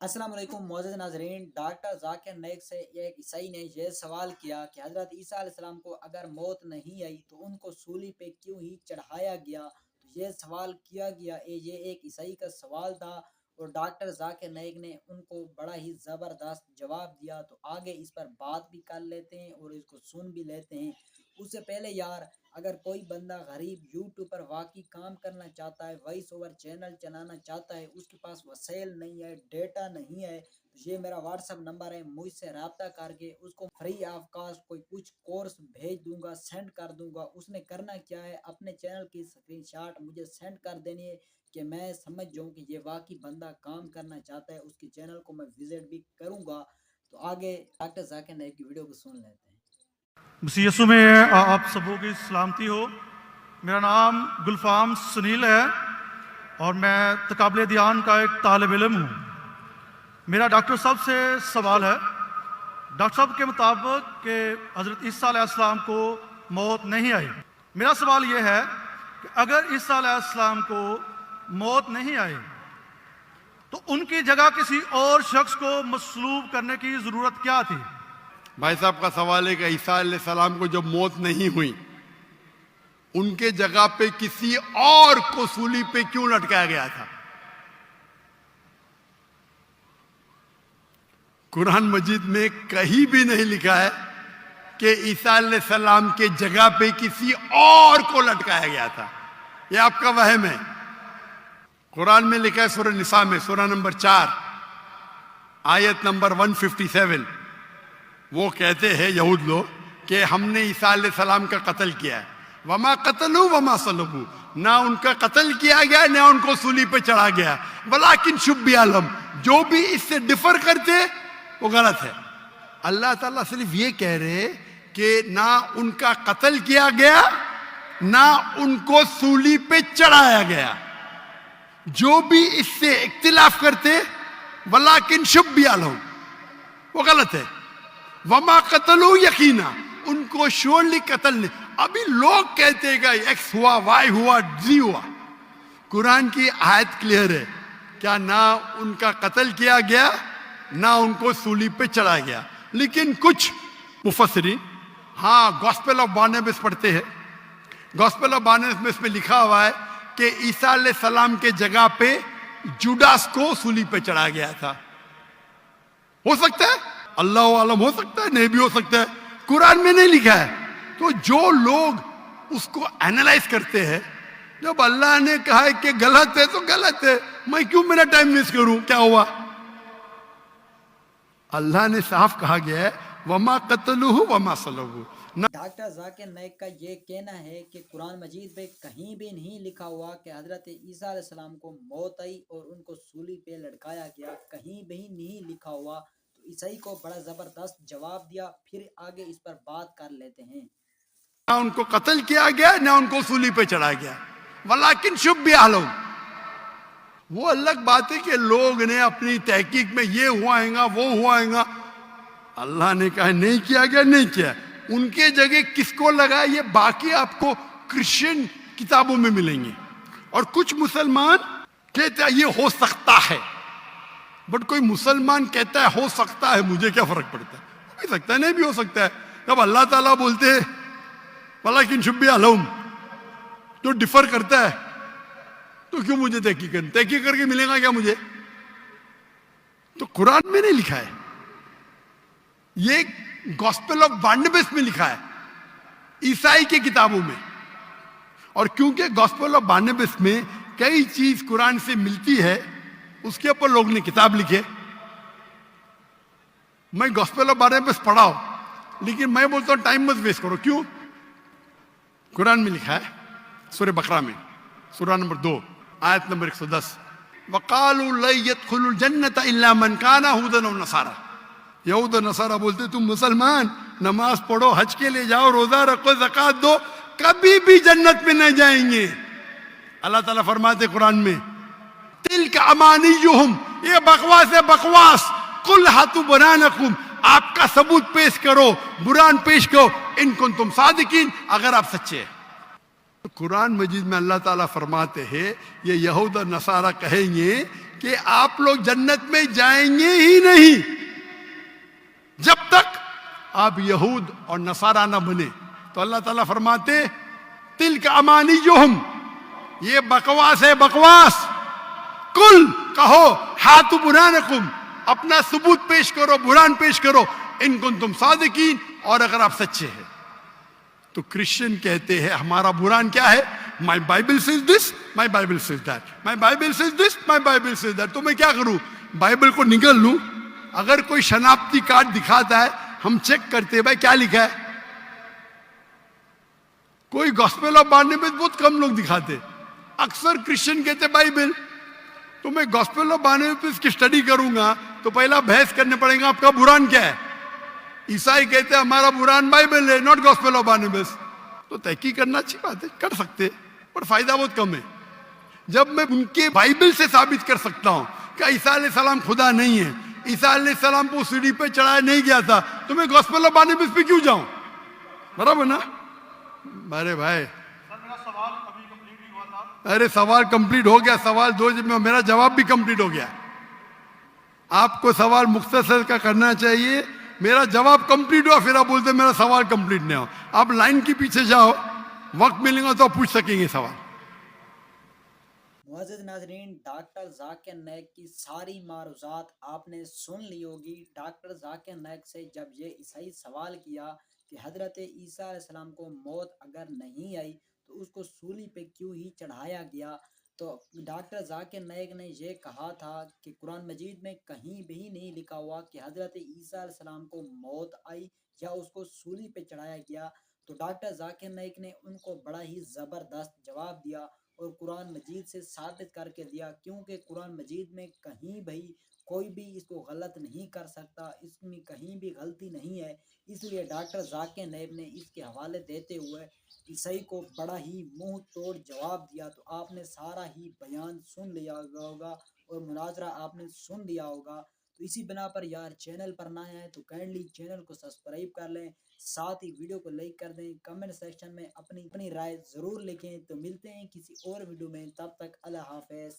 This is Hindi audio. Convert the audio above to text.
अस्सलाम वालेकुम मोअज़्ज़ज़ नाज़रीन। डॉक्टर ज़ाकिर नाइक से एक ईसाई ने यह सवाल किया कि हज़रत ईसा अलैहिस्सलाम को अगर मौत नहीं आई तो उनको सूली पे क्यों ही चढ़ाया गया। तो ये सवाल किया गया, ये एक ईसाई का सवाल था और डॉक्टर ज़ाकिर नाइक ने उनको बड़ा ही ज़बरदस्त जवाब दिया। तो आगे इस पर बात भी कर लेते हैं और इसको सुन भी लेते हैं। उससे पहले यार, अगर कोई बंदा गरीब यूट्यूब पर वाकई काम करना चाहता है, वॉइस ओवर चैनल चलाना चाहता है, उसके पास वसाइल नहीं है, डेटा नहीं है, तो ये मेरा व्हाट्सअप नंबर है, मुझसे रब्ता करके उसको फ्री ऑफ कॉस्ट कोई कुछ कोर्स भेज दूंगा, सेंड कर दूंगा। उसने करना क्या है, अपने चैनल की स्क्रीनशॉट मुझे सेंड कर देनी है कि मैं समझ जाऊँ कि ये वाकई बंदा काम करना चाहता है। उसके चैनल को मैं विजिट भी करूँगा। तो आगे डॉक्टर जाकिर नाइक की वीडियो को सुन लेते हैं। मसीह यीशु में आप सबों की सलामती हो। मेरा नाम गुलफाम सुनील है और मैं तकाबले ध्यान का एक तालिब इल्म हूँ। मेरा डॉक्टर साहब से सवाल है। डॉक्टर साहब के मुताबिक कि हज़रत ईसा अलैहिस्सलाम को मौत नहीं आई। मेरा सवाल ये है कि अगर ईसा अलैहिस्सलाम को मौत नहीं आई तो उनकी जगह किसी और शख्स को मसलूब करने की ज़रूरत क्या थी? भाई साहब का सवाल है कि ईसा अलैहिस्सलाम को जब मौत नहीं हुई, उनके जगह पे किसी और को सूली पे क्यों लटकाया गया था? कुरान मजीद में कहीं भी नहीं लिखा है कि ईसा अलैहिस्सलाम के जगह पे किसी और को लटकाया गया था। यह आपका वहम है। कुरान में लिखा है सूरह निसा में, सूरह नंबर 4 आयत नंबर 157। वो कहते हैं यहूद लोग कि हमने ईसा अलैहिस्सलाम का कत्ल किया है। वमा कतलू वमा सलबू, ना उनका कत्ल किया गया ना उनको सूली पे चढ़ा गया। वलाकिन शुब्बी आलम, जो भी इससे डिफर करते वो गलत है। अल्लाह ताला सिर्फ ये कह रहे कि ना उनका कत्ल किया गया ना उनको सूली पे चढ़ाया गया। जो भी इससे इख्तिलाफ करते वलाकिन शुब्बी आलम, वो गलत है। वमा कतलू यकीना, उनको श्योरली कत्ल नहीं। अभी लोग कहते हैं कि एक्स हुआ, वाई हुआ, जी हुआ। कुरान की आयत क्लियर है, क्या ना उनका कत्ल किया गया ना उनको सूली पे चढ़ाया गया। लेकिन कुछ मुफस्सिरीन गॉस्पेल ऑफ बारनबास पढ़ते हैं। गॉस्पेल ऑफ बारनबास में लिखा हुआ है कि ईसा अलैहिस्सलाम के जगह पे जुडास को सूली पे चढ़ाया गया था। हो सकता है, अल्लाह आलम, हो सकता है, नहीं भी हो सकता है। कुरान में नहीं लिखा है। तो जो लोग उसको एनालाइज करते हैं, जब अल्लाह ने कहा है कि गलत है तो गलत है, मैं क्यों मेरा टाइम वेस्ट करूं? क्या हुआ? अल्लाह ने साफ कहा गया है वमा कतलूहु वमा सलबू। डॉक्टर जाकिर नाइक का ये कहना है कि कुरान मजीद में कहीं भी नहीं लिखा हुआ कि हजरत ईसा अलैहिस्सलाम को मौत आई और उनको सूली पे लटकाया गया, कहीं भी नहीं लिखा हुआ। तो ईसाई को बड़ा जबरदस्त जवाब दिया। फिर आगे इस पर बात कर लेते हैं। ना उनको कत्ल किया गया ना उनको सूली पे चढ़ाया गया। वलाकिन शुब्बी आलम, वो अलग बात है कि लोग ने अपनी तहकीक में ये हुआ हैगा वो हुआ हैगा। अल्लाह ने कहा नहीं किया गया, नहीं किया। उनके जगह किसको लगाया, ये बाकी आपको क्रिश्चियन किताबों में मिलेंगे। और कुछ मुसलमान कहते हैं ये हो सकता है, बट कोई मुसलमान कहता है हो सकता है, मुझे क्या फर्क पड़ता है? हो भी सकता है, नहीं भी हो सकता है। जब अल्लाह ताला बोलते हैं वलाकिन शुब्बी आलम, जो डिफर करता है तो क्यों मुझे तहकीक करके मिलेगा क्या मुझे? तो कुरान में नहीं लिखा है, ये गॉस्पेल ऑफ बारनबास में लिखा है, ईसाई की किताबों में। और क्योंकि गॉस्पेल ऑफ बारनबास में कई चीज कुरान से मिलती है, उसके ऊपर लोग ने किताब लिखे। मैं गॉस्पेल ऑफ बारनबास पढ़ाओ, लेकिन मैं बोलता हूं टाइम मत वेस्ट करो। क्यों? कुरान में लिखा है सूरह बकरा में, सूरह नंबर 2 आयत नंबर 110, वकालू ला यदखुलुल जन्नत इल्ला मन काना हुदन व नसारा। यहूद और नसारा बोलते तुम मुसलमान नमाज पढ़ो, हज के लिए जाओ, रोजा रखो, ज़कात दो, कभी भी जन्नत में न जाएंगे। अल्लाह ताला फरमाते कुरान में तिल का अमानियुहुम, ये बकवास है, बकवास। कुल हाथू बुरानकुम, आपका सबूत पेश करो, बुरान पेश करो, इनकुन तुम सादिकीन, अगर आप सच्चे हैं। तो कुरान मजीद में अल्लाह ताला फरमाते हैं ये यहूद और नसारा कहेंगे कि आप लोग जन्नत में जाएंगे ही नहीं जब तक आप यहूद और नसारा ना बने। तो अल्लाह ताला फरमाते तिल का अमानी जो हम, ये बकवास है, बकवास। कुल कहो हाथु बुरानकुम, अपना सबूत पेश करो, बुरान पेश करो, इनकुन तुम सादिकीन, और अगर आप सच्चे हैं। तो क्रिश्चियन कहते हैं हमारा बुरान क्या है? माई Bible says this, my Bible says that, my Bible says this, my Bible says that. तो मैं क्या करूं? बाइबल को निगल लूं? अगर कोई शनाख्ती कार्ड दिखाता है, हम चेक करते हैं भाई क्या लिखा है। कोई गॉस्पेल ऑफ बार्नबास बहुत कम लोग दिखाते, अक्सर क्रिश्चियन कहते बाइबल। तो मैं गॉस्पेल ऑफ बार्नबास की स्टडी करूंगा तो पहला बहस करने पड़ेगा आपका बुरान क्या है। ईसाई कहते हैं हमारा बुरान बाइबल है, नॉट गॉस्पेल ऑफ बार्नबास। तो तहकीक करना अच्छी बात है, कर सकते हैं, पर फायदा बहुत कम है। जब मैं उनके बाइबल से साबित कर सकता हूं कि ईसा अलैहिस्सलाम खुदा नहीं है, ईसा अलैहिस्सलाम को सीढ़ी पे चढ़ाया नहीं गया था, तो मैं गॉस्पेल ऑफ बार्नबास पे क्यों जाऊं? बराबर ना? अरे भाई, मेरा सवाल अभी कंप्लीट ही हुआ था। अरे सवाल कंप्लीट हो गया, सवाल दो में मेरा जवाब भी कंप्लीट हो गया। आपको सवाल मुख्तसर का करना चाहिए, मेरा जवाब कंप्लीट हुआ, फिर आप बोलते मेरा सवाल कंप्लीट नहीं हो। आप लाइन के पीछे जाओ, वक्त मिलेगा तो आप पूछ सकेंगे सवाल। मुअज़्ज़िज़ नाज़रीन, डॉक्टर जाकिर नाइक की सारी मारूज़ात आपने सुन ली होगी। डॉक्टर जाकिर नाइक से जब ये ईसाई सवाल किया कि हज़रत ईसा अलैहिस्सलाम को मौत अगर नहीं आई तो उसको सूली पे क्यों ही चढ़ाया गया, तो डॉक्टर जाकिर नाइक ने ये कहा था कि कुरान मजीद में कहीं भी नहीं लिखा हुआ कि हज़रत ईसा अलैहिस्सलाम को मौत आई या उसको सूली पे चढ़ाया गया। तो डॉक्टर जाकिर नाइक ने उनको बड़ा ही ज़बरदस्त जवाब दिया और कुरान मजीद से साबित करके दिया, क्योंकि कुरान मजीद में कहीं भी कोई भी इसको गलत नहीं कर सकता, इसमें कहीं भी गलती नहीं है। इसलिए डॉक्टर जाकिर नाइक ने इसके हवाले देते हुए ईसाई को बड़ा ही मुंह तोड़ जवाब दिया। तो आपने सारा ही बयान सुन लिया होगा और मुनाजरा आपने सुन लिया होगा। तो इसी बिना पर यार, चैनल पर नए आए तो काइंडली चैनल को सब्सक्राइब कर लें, साथ ही वीडियो को लाइक कर दें, कमेंट सेक्शन में अपनी अपनी राय ज़रूर लिखें। तो मिलते हैं किसी और वीडियो में, तब तक अल्लाह हाफ़िज़।